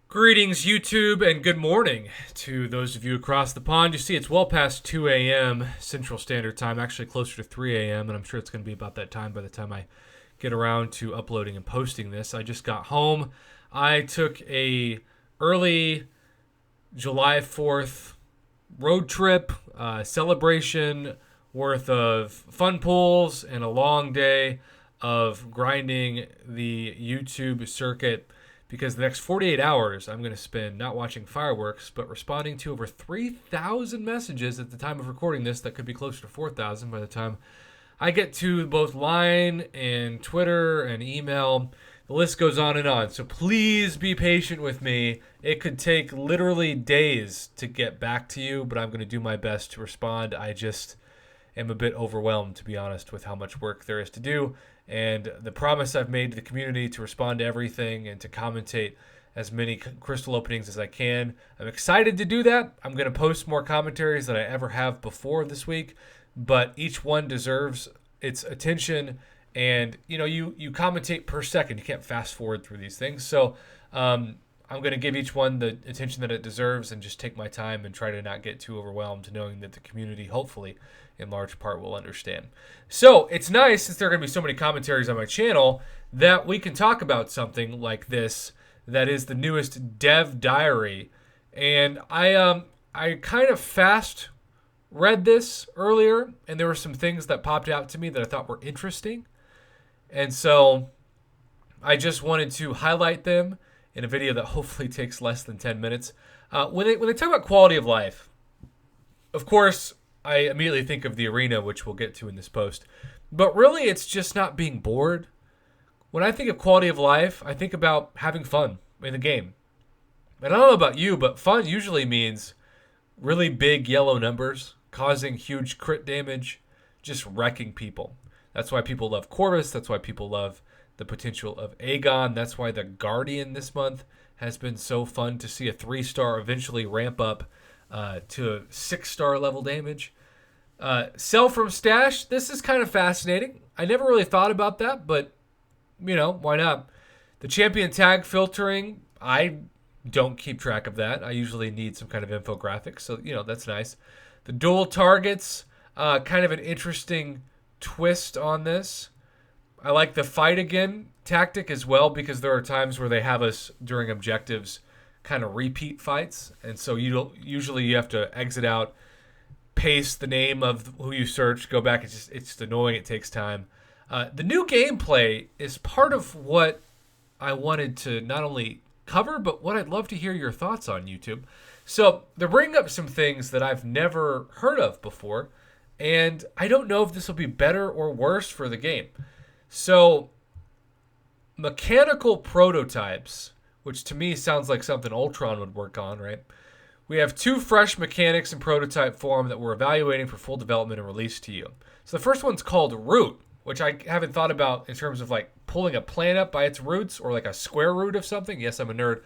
Greetings, YouTube, and good morning to those of you across the pond. You see, it's well past 2 a.m. Central Standard Time, actually closer to 3 a.m., and I'm sure it's going to be about that time by the time I get around to uploading and posting this. I just got home. I took a early July 4th road trip, celebration worth of fun pools, and a long day of grinding the YouTube circuit because the next 48 hours I'm going to spend not watching fireworks, but responding to over 3,000 messages at the time of recording this. That could be closer to 4,000 by the time I get to both Line and Twitter and email. The list goes on and on. So please be patient with me. It could take literally days to get back to you, but I'm going to do my best to respond. I just am a bit overwhelmed, to be honest, with how much work there is to do. And the promise I've made to the community to respond to everything and to commentate as many crystal openings as I can. I'm excited to do that. I'm going to post more commentaries than I ever have before this week, but each one deserves its attention. And, you commentate per second. You can't fast forward through these things. So I'm going to give each one the attention that it deserves and just take my time and try to not get too overwhelmed, knowing that the community, hopefully, in large part, will understand. So it's nice, since there are going to be so many commentaries on my channel, that we can talk about something like this that is the newest dev diary. And I kind of fast read this earlier, and there were some things that popped out to me that I thought were interesting. And so I just wanted to highlight them in a video that hopefully takes less than 10 minutes. When they talk about quality of life, of course, I immediately think of the arena, which we'll get to in this post. But really, it's just not being bored. When I think of quality of life, I think about having fun in the game. And I don't know about you, but fun usually means really big yellow numbers, causing huge crit damage, just wrecking people. That's why people love Corvus. That's why people love the potential of Aegon. That's why the Guardian this month has been so fun to see a 3-star eventually ramp up to a 6-star level damage. Sell from stash. This is kind of fascinating. I never really thought about that, but, why not? The champion tag filtering, I don't keep track of that. I usually need some kind of infographic, so, that's nice. The dual targets, kind of an interesting twist on this. I like the fight again tactic as well, because there are times where they have us during objectives kind of repeat fights, and so you have to exit out, paste the name of who you search, go back. It's just annoying. It takes time. The new gameplay is part of what I wanted to not only cover, but what I'd love to hear your thoughts on, YouTube. So they're bringing up some things that I've never heard of before, and I don't know if this will be better or worse for the game. So mechanical prototypes, which to me sounds like something Ultron would work on, right? We have 2 fresh mechanics in prototype form that we're evaluating for full development and release to you. So the first one's called Root, which I haven't thought about in terms of like pulling a plant up by its roots or like a square root of something. Yes, I'm a nerd.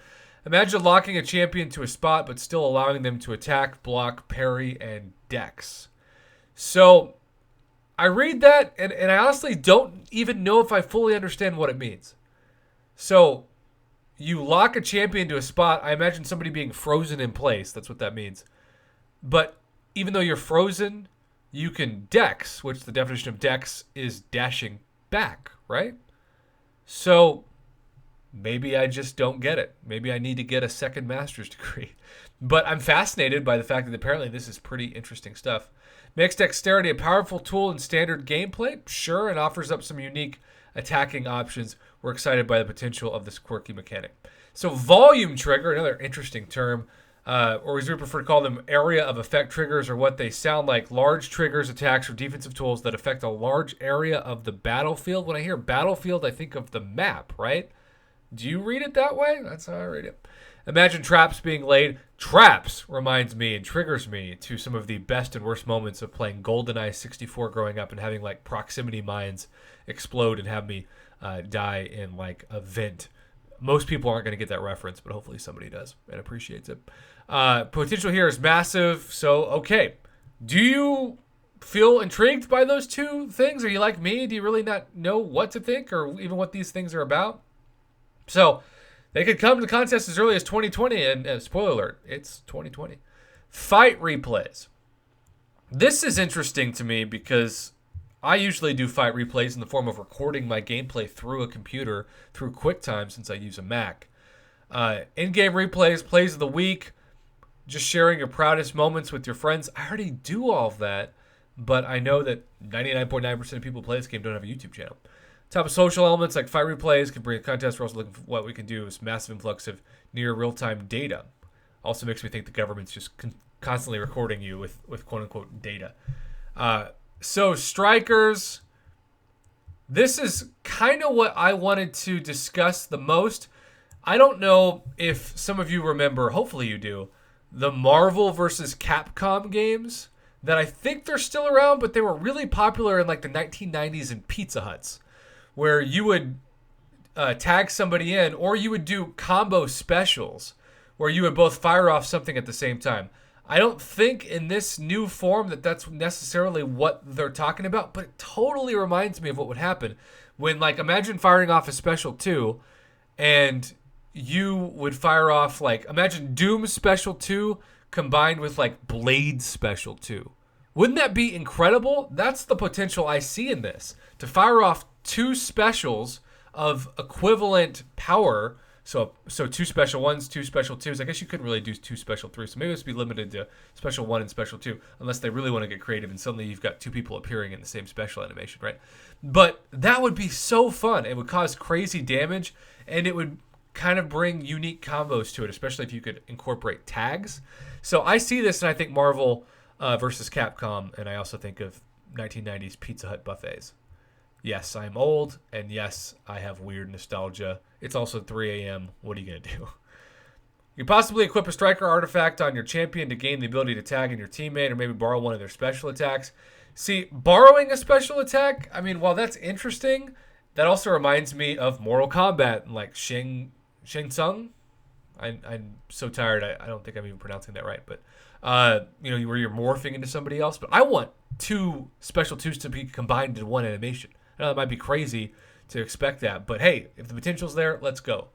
Imagine locking a champion to a spot but still allowing them to attack, block, parry, and dex. So I read that and I honestly don't even know if I fully understand what it means. So you lock a champion to a spot. I imagine somebody being frozen in place. That's what that means. But even though you're frozen, you can dex, which the definition of dex is dashing back, right? So maybe I just don't get it. Maybe I need to get a second master's degree. But I'm fascinated by the fact that apparently this is pretty interesting stuff. Makes dexterity a powerful tool in standard gameplay? Sure, and offers up some unique attacking options. We're excited by the potential of this quirky mechanic. So volume trigger, another interesting term, or as we prefer to call them, area of effect triggers, or what they sound like: large triggers, attacks, or defensive tools that affect a large area of the battlefield. When I hear battlefield, I think of the map, right? Do you read it that way? That's how I read it. Imagine traps being laid. Traps reminds me and triggers me to some of the best and worst moments of playing GoldenEye 64 growing up and having like proximity mines explode and have me die in like a vent. Most people aren't going to get that reference, but hopefully somebody does and appreciates it. Potential here is massive. So, okay. Do you feel intrigued by those two things? Are you like me? Do you really not know what to think or even what these things are about? So They could come to the contest as early as 2020, and spoiler alert, it's 2020. Fight replays. This is interesting to me because I usually do fight replays in the form of recording my gameplay through a computer through QuickTime since I use a Mac. In-game replays, plays of the week, just sharing your proudest moments with your friends. I already do all of that, but I know that 99.9% of people who play this game don't have a YouTube channel. Top of social elements like fight replays can bring a contest. We're also looking for what we can do is massive influx of near real-time data. Also makes me think the government's just constantly recording you with quote-unquote data. So strikers, this is kind of what I wanted to discuss the most. I don't know if some of you remember, hopefully you do, the Marvel versus Capcom games that I think they're still around, but they were really popular in like the 1990s in Pizza Huts, where you would tag somebody in, or you would do combo specials where you would both fire off something at the same time. I don't think in this new form that that's necessarily what they're talking about, but it totally reminds me of what would happen when, like, imagine firing off a special 2 and you would fire off, like, imagine Doom Special 2 combined with, like, Blade Special 2. Wouldn't that be incredible? That's the potential I see in this. To fire off 2 specials of equivalent power. So 2 special 1s, 2 special 2s. I guess you couldn't really do 2 special 3s. So maybe it's be limited to special 1 and special 2, unless they really want to get creative and suddenly you've got 2 people appearing in the same special animation, right? But that would be so fun. It would cause crazy damage, and it would kind of bring unique combos to it, especially if you could incorporate tags. So I see this, and I think Marvel versus Capcom, and I also think of 1990s Pizza Hut buffets. Yes, I'm old, and yes, I have weird nostalgia. It's also 3 a.m. What are you going to do? You possibly equip a striker artifact on your champion to gain the ability to tag in your teammate, or maybe borrow one of their special attacks. See, borrowing a special attack, I mean, while that's interesting, that also reminds me of Mortal Kombat, like Shang Tsung. I'm so tired, I don't think I'm even pronouncing that right, but where you're morphing into somebody else. But I want 2 special 2s to be combined in one animation. I know it might be crazy to expect that, but hey, if the potential's there, let's go.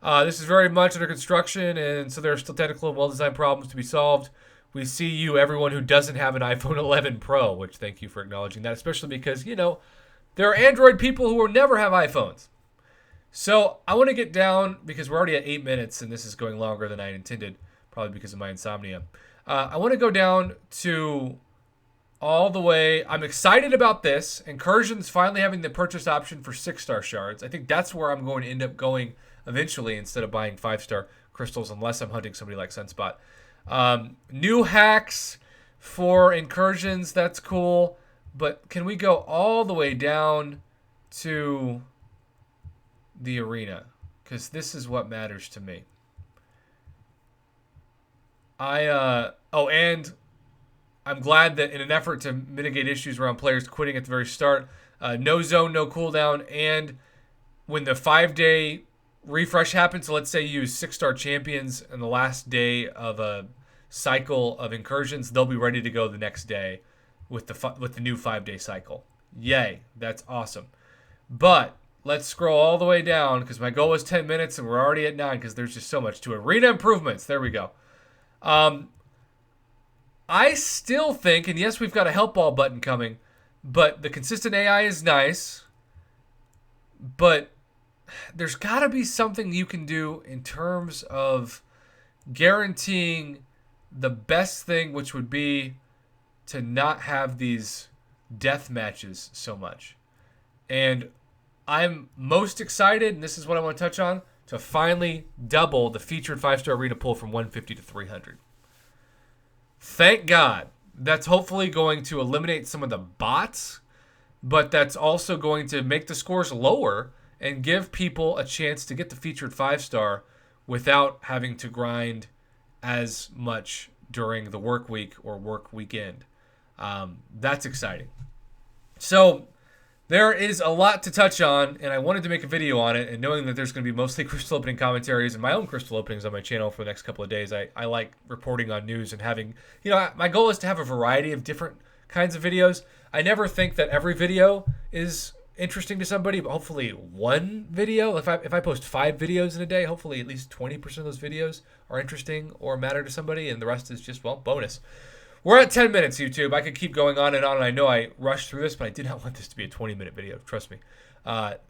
This is very much under construction, and so there are still technical and well-designed problems to be solved. We see you, everyone who doesn't have an iPhone 11 Pro, which thank you for acknowledging that, especially because, there are Android people who will never have iPhones. So I want to get down, because we're already at 8 minutes, and this is going longer than I intended, probably because of my insomnia. I want to go down to all the way. I'm excited about this. Incursions finally having the purchase option for 6-star shards. I think that's where I'm going to end up going eventually instead of buying 5-star crystals, unless I'm hunting somebody like Sunspot. New hacks for incursions. That's cool. But can we go all the way down to the arena? Because this is what matters to me. And I'm glad that in an effort to mitigate issues around players quitting at the very start, no zone, no cooldown, and when the 5-day refresh happens, so let's say you use 6-star champions on the last day of a cycle of incursions, they'll be ready to go the next day with the new 5-day cycle. Yay, that's awesome. But let's scroll all the way down, because my goal was 10 minutes and we're already at 9 because there's just so much to it. Arena improvements, there we go. I still think, and yes, we've got a help ball button coming, but the consistent AI is nice, but there's got to be something you can do in terms of guaranteeing the best thing, which would be to not have these death matches so much. And I'm most excited, and this is what I want to touch on, to finally double the featured 5-star arena pool from 150 to 300. Thank God. That's hopefully going to eliminate some of the bots, but that's also going to make the scores lower and give people a chance to get the featured 5-star without having to grind as much during the work week or work weekend. That's exciting. So there is a lot to touch on, and I wanted to make a video on it, and knowing that there's going to be mostly crystal opening commentaries and my own crystal openings on my channel for the next couple of days, I like reporting on news and having, my goal is to have a variety of different kinds of videos. I never think that every video is interesting to somebody, but hopefully one video. If I post 5 videos in a day, hopefully at least 20% of those videos are interesting or matter to somebody, and the rest is just, well, bonus. We're at 10 minutes, YouTube. I could keep going on, and I know I rushed through this, but I did not want this to be a 20-minute video. Trust me.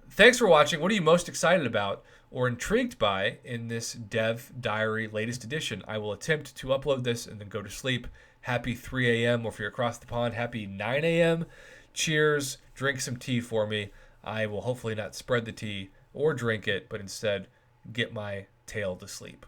Thanks for watching. What are you most excited about or intrigued by in this Dev Diary latest edition? I will attempt to upload this and then go to sleep. Happy 3 a.m. or if you're across the pond, happy 9 a.m. Cheers. Drink some tea for me. I will hopefully not spread the tea or drink it, but instead get my tail to sleep.